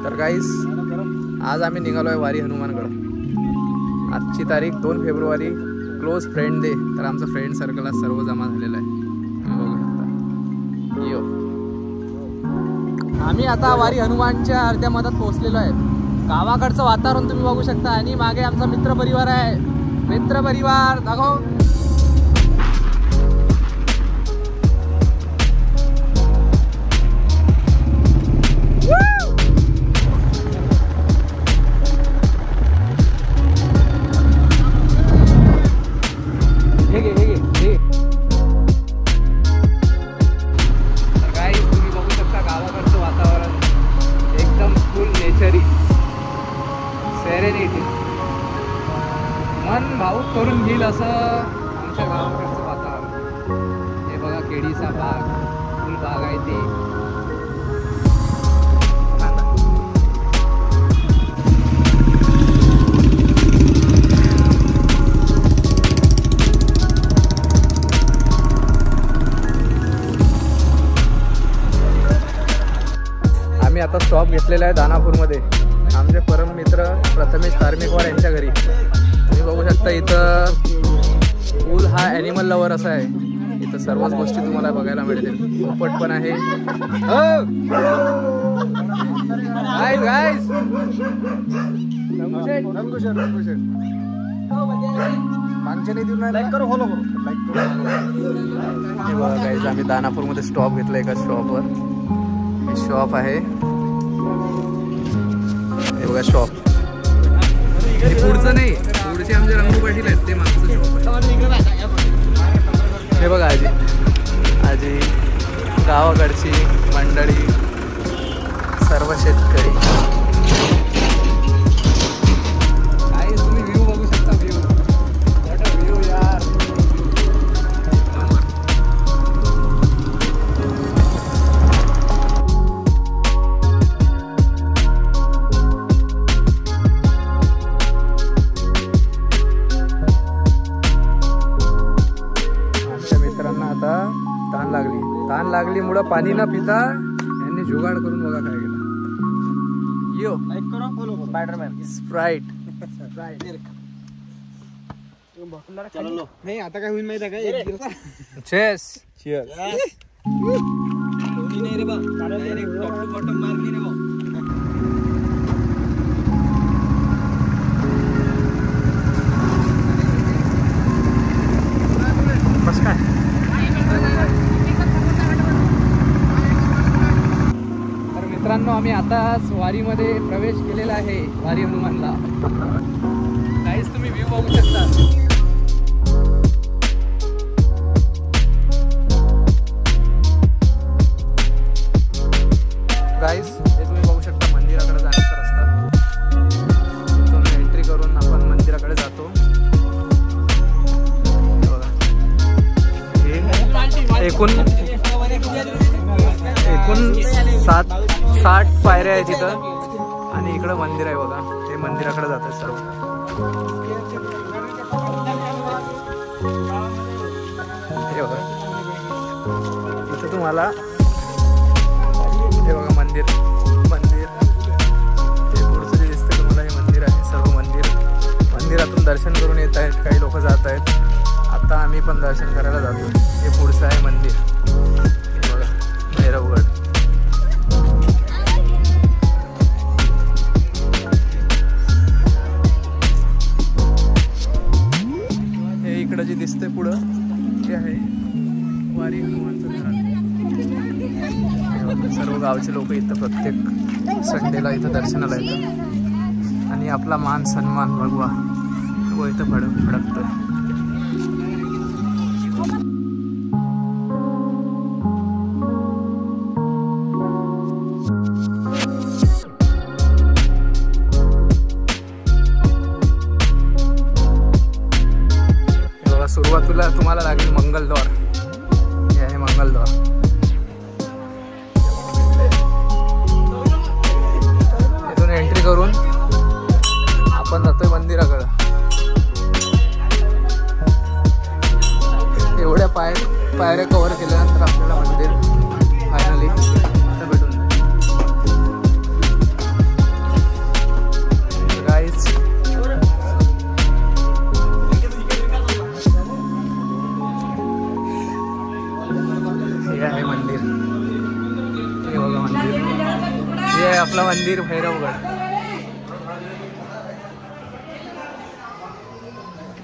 तर गाईस आज आम्ही निघालो आहे वारी हनुमानगड. आजची तारीख 2 फेब्रुवारी, क्लोज फ्रेंड डे. तर आमचा फ्रेंड सर्कल आज सर्व जमा झालेला आहे, तुम्ही बघू शकता. यो आम्ही आता वारी हनुमानच्या अर्ध्या मधात पोहोचलेलो आहे. गावाकडचं वातावरण तुम्ही बघू शकता आणि मागे आमचा मित्र परिवार आहे. मित्र परिवार दाखव. मन भावुक करून घेईल असं आमच्या गावाकडचं वातावरण. हे बघा केळीचा बाग, फुल बाग आहे ते. आम्ही आता स्टॉप घेतलेला आहे दानापूरमध्ये. आमचे परम मित्र प्रथमेश धार्मिकवार यांच्या घरी. तुम्ही बघू शकता इथं फुल हा ॲनिमल लवर असा आहे. इथं सर्वच गोष्टी तुम्हाला बघायला मिळतील. पोपट पण आहे. आम्ही दानापूरमध्ये स्टॉप घेतला एका शॉपवर. हे शॉप आहे, हे बघा शॉप. हे पुढचं नाही, पुढचे आमचे रंगू पाटील आहेत, ते मागचं शॉप आहे. हे बघा आजी आजी गावाकडची मंडळी, सर्व शेतकरी. काय तुम्ही व्ह्यू बघू शकता. व्ह्यू व्ह्यू यार. ताण लागली मुळे पाणी न पिता यांनी जुगाड करून बघा काय केलं. यो लाईक करा, फॉलो करा. Spiderman Sprite. नाही आता काय होईल माहिती आहे का? चेस चिअर्स. नाही रे बा, डायरेक्ट टॉप टू बॉटम मारली रे बा. बस काय मित्रांनो, आम्ही आताच वारीमध्ये प्रवेश केलेला आहे, वारी हनुमानला. गाईस तुम्ही व्ह्यू बघू शकता. गाईस हे तुम्ही बघू शकता मंदिराकडे जाण्याचा रस्ता. इथून एंट्री करून आपण मंदिराकडे जातो. हे एकूण 60 पायऱ्या आहेत तिथं आणि इकडं मंदिर आहे बघा. हे मंदिराकडे जातात सर्व. हे बघा इथं तुम्हाला हे बघा मंदिर मंदिर हे पुढचं जे दिसतं तुम्हाला हे मंदिर आहे. सर्व मंदिरातून दर्शन करून येत आहेत. काही लोक जात आहेत. आता आम्ही पण दर्शन करायला जातो. हे पुढचं आहे मंदिर. हे बघा भैरवगड. इकडं जे दिसतंय पुढं ते आहे वारी हनुमानचं घरात. सर्व गावचे लोक इथं प्रत्येक संडेला इथं दर्शनाला येतात आणि आपला मान सन्मान भगवा व इथं फडकतं. सुरुवातीला तुम्हाला लागेल मंगलद्वार. हे आहे मंगलद्वार. इथून एंट्री करून आपण जातोय मंदिराकडं. एवढ्या पायऱ्या कव्हर केल्यानंतर आपल्याला मंदिर फायनली भेटून जाईल. आपलं मंदिर भैरवगड.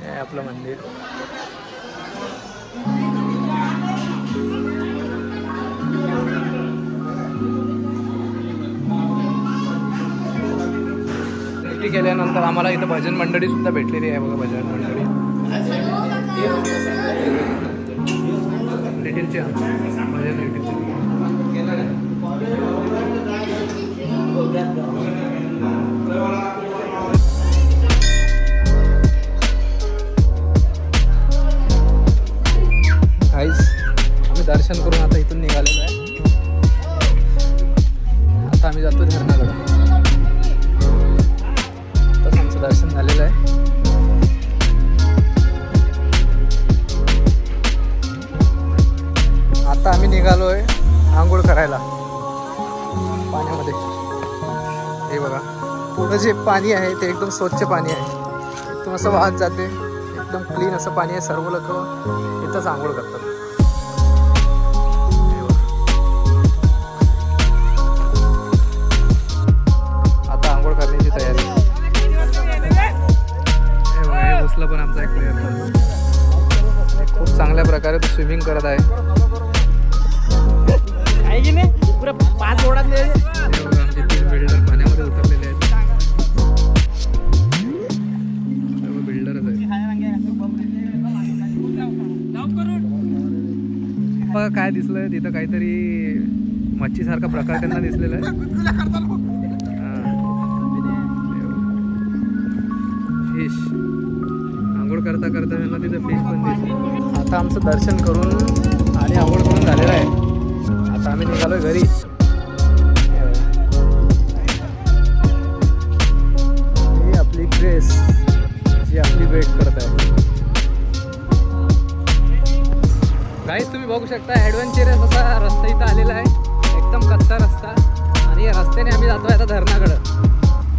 हे आपलं मंदिर. इथे गेल्यानंतर आम्हाला इथं भजन मंडळी सुद्धा भेटलेली आहे बघा. भजन मंडळी लिटिलचे भजन लिटिलचे. गाईस आम्ही दर्शन करून आता इथून निघालेलो आहे. आता आम्ही जातो धरणाकडे. तर आमचं दर्शन झालेलं आहे. आता आम्ही निघालोय आंघोळ करायला पाण्यामध्ये. हे बघा पुढं जे पाणी आहे ते एकदम स्वच्छ पाणी आहे. एकदम असं वाहत जाते. एकदम क्लीन असं पाणी आहे. सर्व लोक इथंच आंघोळ करतात. आता आंघोळ करण्याची तयारी. हे बसला पण आमचा एक प्लेअर खूप चांगल्या प्रकारे तो स्विमिंग करत आहे. आमचे 3 बिल्डर पाण्यामध्ये उतरलेले आहेत. सर्व बिल्डरच आहेत. बघा काय दिसलंय तिथं. काहीतरी मच्छी सारखा प्रकार त्यांना दिसलेला आहे. फिश आंघोळ करता करता त्यांना तिथं फिश पण दिसली. आता आमचं दर्शन करून आणि आंघोळ करून झालेलं आहे. आता आम्ही निघालोय घरी. ही आपली ग्रेस जी आपली वेट करत आहे. गाईस तुम्ही बघू शकता ॲडव्हेंचरस असा रस्ता इथं आलेला आहे. एकदम कच्चा रस्ता. आणि या रस्त्याने आम्ही जातोय आता धरणाकडं.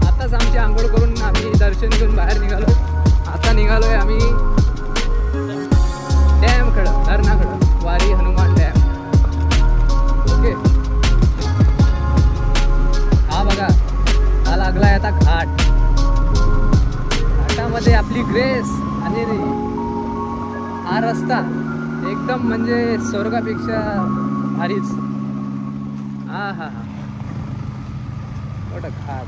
आताच आमची आंघोळ करून आम्ही दर्शन घेऊन बाहेर निघालो. आता निघालोय आम्ही डॅमकडं, धरणाकडं. वारी हनुमान डॅम. ओके हा बघा हा लागलाय आता घाट. घाटामध्ये आपली ग्रेस आणि हा रस्ता एकदम म्हणजे स्वर्गापेक्षा भारीच. हा हा हा मोठा घाट.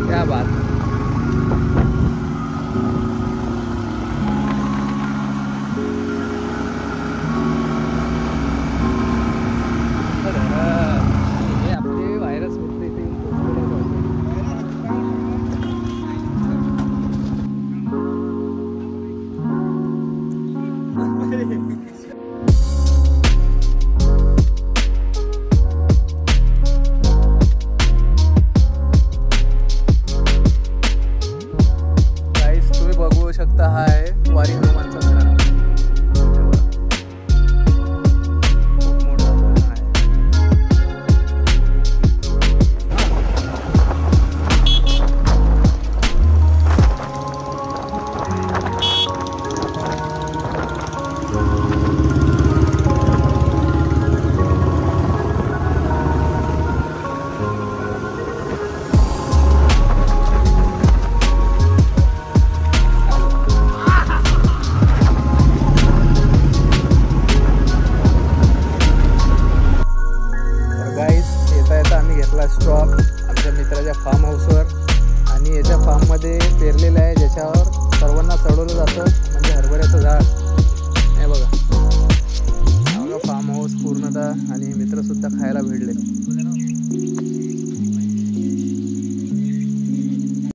क्या बात. हे आपले व्हायरस होते ते तुम्ही बघू शकता. हा आहे वारी हनुमानचा धरण. खूप मोठा धरण आहे. स्टॉप आमच्या मित्राच्या फार्म हाऊसवर. आणि याच्या फार्ममध्ये पेरलेलं आहे ज्याच्यावर सर्वांना चढवलं जातं. म्हणजे हरभऱ्याचं झाड.